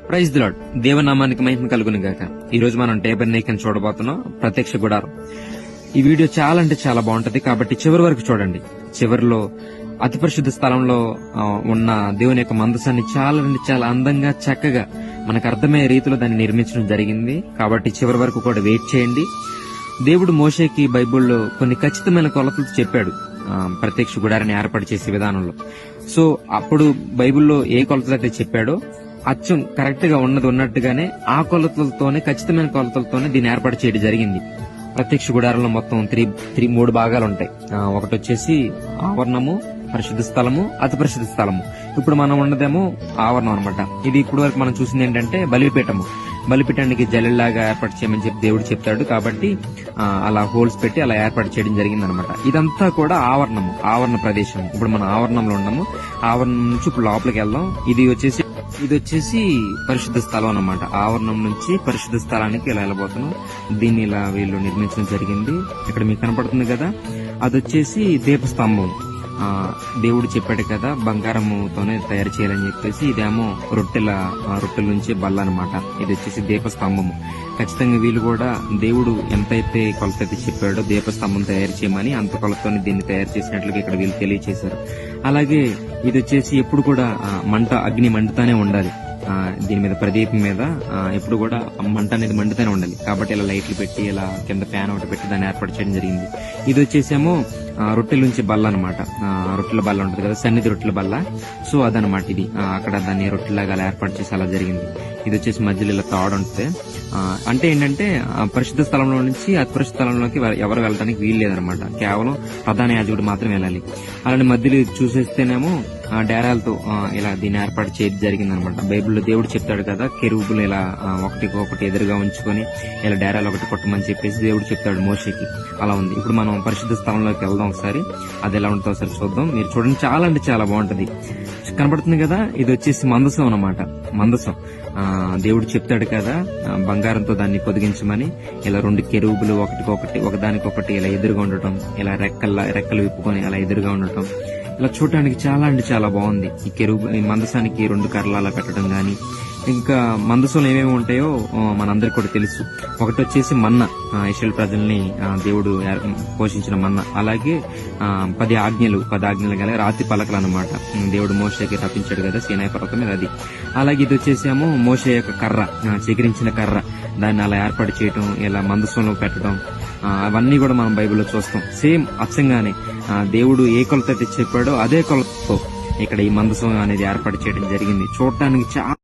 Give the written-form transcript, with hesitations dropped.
Praise the lord. దేవనామానికి మహిమ కలుగును గాక. ఈ రోజు మనం టేబర్నేకల్ చూడబోతున్నాం, ప్రత్యక్ష గుడారం. ఈ వీడియో చాలా అంటే చాలా బాగుంటది, కాబట్టి చివరి వరకు చూడండి. చివరిలో అతి పరిశుద్ధ స్థలంలో ఉన్న దేవుని యొక్క మందసాన్ని చాలా అంటే చాలా అందంగా చక్కగా మనకు అర్థమయ్యే రీతిలో దాన్ని నిర్మించడం జరిగింది. కాబట్టి చివరి వరకు కూడా వెయిట్ చేయండి. దేవుడు మోషేకి బైబిల్లో కొన్ని ఖచ్చితమైన కొలతలు చెప్పాడు ప్రత్యక్ష గుడారాన్ని ఏర్పాటు చేసే విధానంలో. సో అప్పుడు బైబిల్లో ఏ కొలతలు అయితే చెప్పాడో అచ్చం కరెక్ట్ గా ఉన్నట్టుగానే ఆ కొలతలతోనే, ఖచ్చితమైన కొలతలతోనే దీన్ని ఏర్పాటు చేయడం జరిగింది. ప్రత్యక్ష గుడారంలో మొత్తం మూడు భాగాలు ఉంటాయి. ఒకటి వచ్చేసి ఆవరణము, పరిశుద్ధ స్థలము, అతి పరిశుద్ధ స్థలము. ఇప్పుడు మనం ఉన్నదేమో ఆవరణం అనమాట. ఇది ఇప్పుడు వరకు మనం చూసింది ఏంటంటే బలిపీఠము. బలిపీఠానికి జల్లెల్లాగా ఏర్పాటు చేయమని చెప్పి దేవుడు చెప్తాడు. కాబట్టి అలా హోల్స్ పెట్టి అలా ఏర్పాటు చేయడం జరిగింది అనమాట. ఇదంతా కూడా ఆవరణము, ఆవరణ ప్రదేశం. ఇప్పుడు మనం ఆవరణంలో ఉన్నాము. ఆవరణం నుంచి ఇప్పుడు లోపలికి వెళ్దాం. ఇది వచ్చేసి పరిశుద్ధ స్థలం అన్నమాట. ఆవరణం నుంచి పరిశుద్ధ స్థలానికి ఇలా వెళ్ళబోతున్నాం. దీన్ని ఇలా వీళ్ళు నిర్మించడం జరిగింది. ఇక్కడ మీకు కనపడుతుంది కదా, అది వచ్చేసి దీపస్తంభం. దేవుడు చెప్పాడు కదా బంగారముతోనే తయారు చేయాలని చెప్పేసి. ఇదేమో రొట్టెల నుంచి బల్ల అనమాట. ఇది వచ్చేసి దీపస్తంభము. ఖచ్చితంగా వీళ్ళు కూడా దేవుడు ఎంతైతే కొలత అయితే చెప్పాడో దీపస్తంభం తయారు చేయమని, అంత కొలతతోనే దీన్ని తయారు చేసినట్లుగా ఇక్కడ వీళ్ళు తెలియజేశారు. అలాగే ఇది వచ్చేసి ఎప్పుడు కూడా అగ్ని మండుతానే ఉండాలి. దీని మీద ప్రదీపం మీద ఎప్పుడు కూడా మంట అనేది మండుతూనే ఉండాలి. కాబట్టి ఇలా లైట్లు పెట్టి, ఇలా కింద ఫ్యాన్ ఒకటి పెట్టి దాన్ని ఏర్పాటు చేయడం జరిగింది. ఇది వచ్చేసేమో రొట్టెల నుంచి బల్ల అనమాట. రొట్టెల బల్ల ఉంటుంది కదా, సన్నిధి రొట్టెల బల్ల. సో అదనమాట ఇది. అక్కడ దాన్ని రొట్టెలాగా అలా ఏర్పాటు చేసి అలా జరిగింది. ఇది వచ్చేసి మధ్యలో ఇలా తాడు ఉంటుంది. అంటే ఏంటంటే పరిశుద్ధ స్థలంలో నుంచి అతి పరిశుద్ధ స్థలంలోకి ఎవరు వెళ్ళడానికి వీలు లేదనమాట. కేవలం ప్రధాన యాజకుడు మాత్రం వెళ్ళాలి. అలానే మధ్యలో చూసేస్తేనేమో డేరాలతో ఇలా దీన్ని ఏర్పాటు చేయడం జరిగింది అనమాట. బైబిల్లో దేవుడు చెప్తాడు కదా, కెరూబులు ఇలా ఒకటి ఎదురుగా ఉంచుకొని ఇలా డేరాలు ఒకటి కొట్టమని చెప్పేసి దేవుడు చెప్తాడు మోషేకి. అలా ఉంది. ఇప్పుడు మనం పరిశుద్ధ స్థలంలోకి వెళ్దాం ఒకసారి. అది ఎలా ఉంటుందో ఒకసారి చూద్దాం. మీరు చూడండి, చాలా అంటే చాలా బాగుంటది. కనపడుతుంది కదా, ఇది వచ్చేసి మందసం అన్నమాట. మందసం దేవుడు చెప్తాడు కదా బంగారంతో దాన్ని పొదిగించమని. ఇలా 2 కెరూబులు ఒకదానికొకటి ఇలా ఎదురుగా ఉండటం, ఇలా రెక్కలు విప్పుకొని అలా ఎదురుగా ఉండటం. ఇలా చూడటానికి చాలా అంటే చాలా బాగుంది. ఈ మందసానికి 2 కర్రలు అలా పెట్టడం గాని, ఇంకా మందసంలో ఏమేమి ఉంటాయో మనందరికి కూడా తెలుసు. ఒకటి వచ్చేసి మన్నా, ఇశ్రాయేలు ప్రజల్ని దేవుడు పోషించిన మన్నా. అలాగే 10 ఆజ్ఞలు గల రాతి పలకలు అన్నమాట. దేవుడు మోషేకి రప్పించాడు కదా సీనాయి పర్వతం మీద, అది. అలాగే ఇది వచ్చేసేమో మోషే యొక్క కర్ర, చిగురించిన కర్ర. దాన్ని అలా ఏర్పాటు చేయటం, ఇలా మందసంలో పెట్టడం, అవన్నీ కూడా మనం బైబిల్లో చూస్తాం. సేమ్ అచ్చంగానే దేవుడు ఏ కొలత అయితే చెప్పాడో అదే కొలతతో ఇక్కడ ఈ మందసం అనేది ఏర్పాటు చేయడం జరిగింది. చూడటానికి చాలా